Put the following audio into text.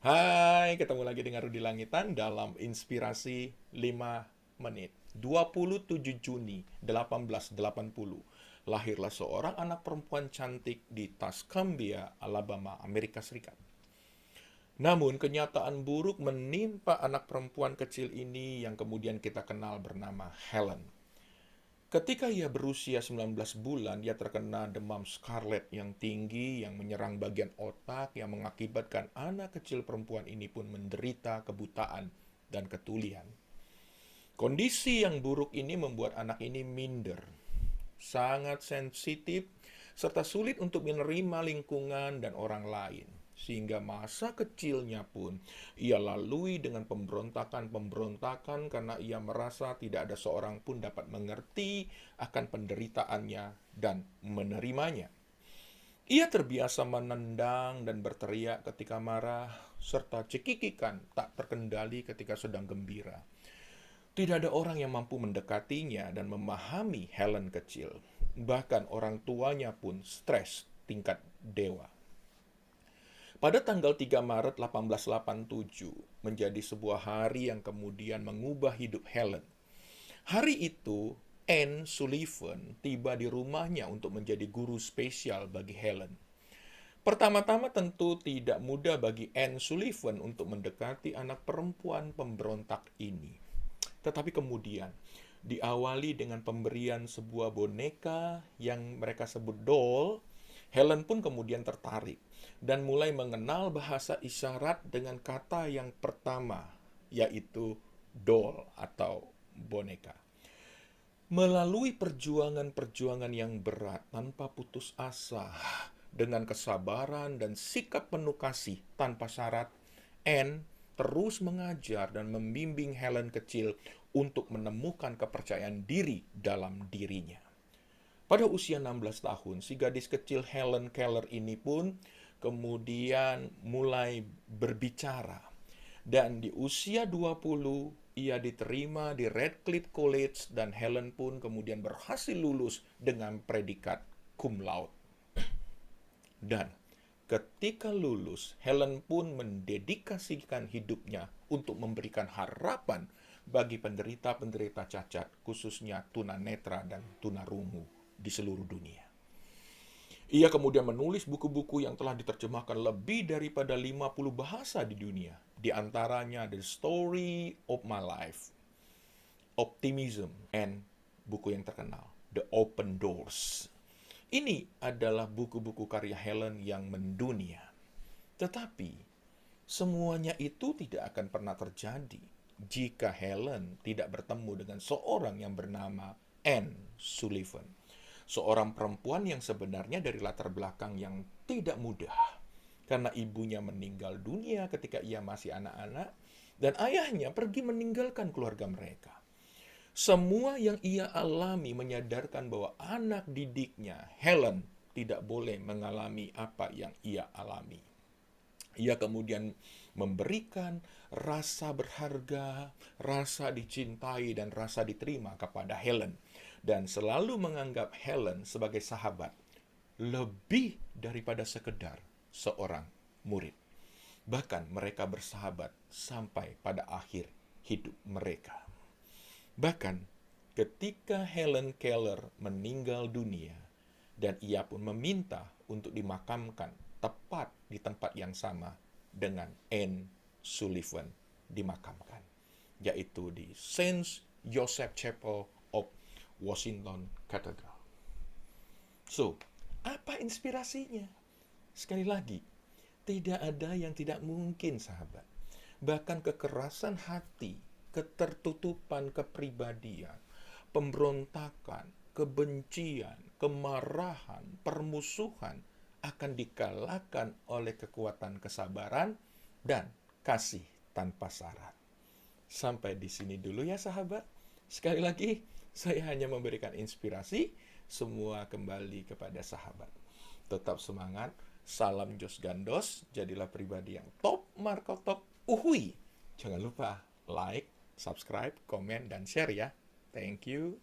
Hai, ketemu lagi dengan Rudi Langitan dalam Inspirasi 5 menit. 27 Juni 1880, lahirlah seorang anak perempuan cantik di Tuscumbia, Alabama, Amerika Serikat. Namun, kenyataan buruk menimpa anak perempuan kecil ini yang kemudian kita kenal bernama Helen. Ketika ia berusia 19 bulan, ia terkena demam scarlet yang tinggi yang menyerang bagian otak yang mengakibatkan anak kecil perempuan ini pun menderita kebutaan dan ketulian. Kondisi yang buruk ini membuat anak ini minder, sangat sensitif, serta sulit untuk menerima lingkungan dan orang lain. Sehingga masa kecilnya pun ia lalui dengan pemberontakan-pemberontakan karena ia merasa tidak ada seorang pun dapat mengerti akan penderitaannya dan menerimanya. Ia terbiasa menendang dan berteriak ketika marah, serta cekikikan tak terkendali ketika sedang gembira. Tidak ada orang yang mampu mendekatinya dan memahami Helen kecil. Bahkan orang tuanya pun stres tingkat dewa. Pada tanggal 3 Maret 1887 menjadi sebuah hari yang kemudian mengubah hidup Helen. Hari itu, Anne Sullivan tiba di rumahnya untuk menjadi guru spesial bagi Helen. Pertama-tama tentu tidak mudah bagi Anne Sullivan untuk mendekati anak perempuan pemberontak ini. Tetapi kemudian, diawali dengan pemberian sebuah boneka yang mereka sebut doll, Helen pun kemudian tertarik dan mulai mengenal bahasa isyarat dengan kata yang pertama, yaitu doll atau boneka. Melalui perjuangan-perjuangan yang berat tanpa putus asa, dengan kesabaran dan sikap penuh kasih tanpa syarat, Anne terus mengajar dan membimbing Helen kecil untuk menemukan kepercayaan diri dalam dirinya. Pada usia 16 tahun, si gadis kecil Helen Keller ini pun kemudian mulai berbicara. Dan di usia 20, ia diterima di Radcliffe College dan Helen pun kemudian berhasil lulus dengan predikat cum laude. Dan ketika lulus, Helen pun mendedikasikan hidupnya untuk memberikan harapan bagi penderita-penderita cacat, khususnya tunanetra dan tunarungu di seluruh dunia. Ia kemudian menulis buku-buku yang telah diterjemahkan lebih daripada 50 bahasa di dunia. Di antaranya The Story of My Life, Optimism, and buku yang terkenal, The Open Doors. Ini adalah buku-buku karya Helen yang mendunia. Tetapi, semuanya itu tidak akan pernah terjadi jika Helen tidak bertemu dengan seorang yang bernama Anne Sullivan. Seorang perempuan yang sebenarnya dari latar belakang yang tidak mudah. Karena ibunya meninggal dunia ketika ia masih anak-anak, dan ayahnya pergi meninggalkan keluarga mereka. Semua yang ia alami menyadarkan bahwa anak didiknya, Helen, tidak boleh mengalami apa yang ia alami. Ia kemudian memberikan rasa berharga, rasa dicintai, dan rasa diterima kepada Helen. Dan selalu menganggap Helen sebagai sahabat, lebih daripada sekedar seorang murid. Bahkan mereka bersahabat sampai pada akhir hidup mereka. Bahkan ketika Helen Keller meninggal dunia, dan ia pun meminta untuk dimakamkan tepat di tempat yang sama dengan Anne Sullivan dimakamkan, yaitu di Saint Joseph Chapel of Washington Cathedral. So, apa inspirasinya? Sekali lagi, tidak ada yang tidak mungkin, sahabat. Bahkan kekerasan hati, ketertutupan kepribadian, pemberontakan, kebencian, kemarahan, permusuhan akan dikalahkan oleh kekuatan kesabaran dan kasih tanpa syarat. Sampai di sini dulu ya sahabat. Sekali lagi, saya hanya memberikan inspirasi, semua kembali kepada sahabat. Tetap semangat, salam Jos Gandos, jadilah pribadi yang top, Marco top, uhui. Jangan lupa like, subscribe, komen, dan share ya. Thank you.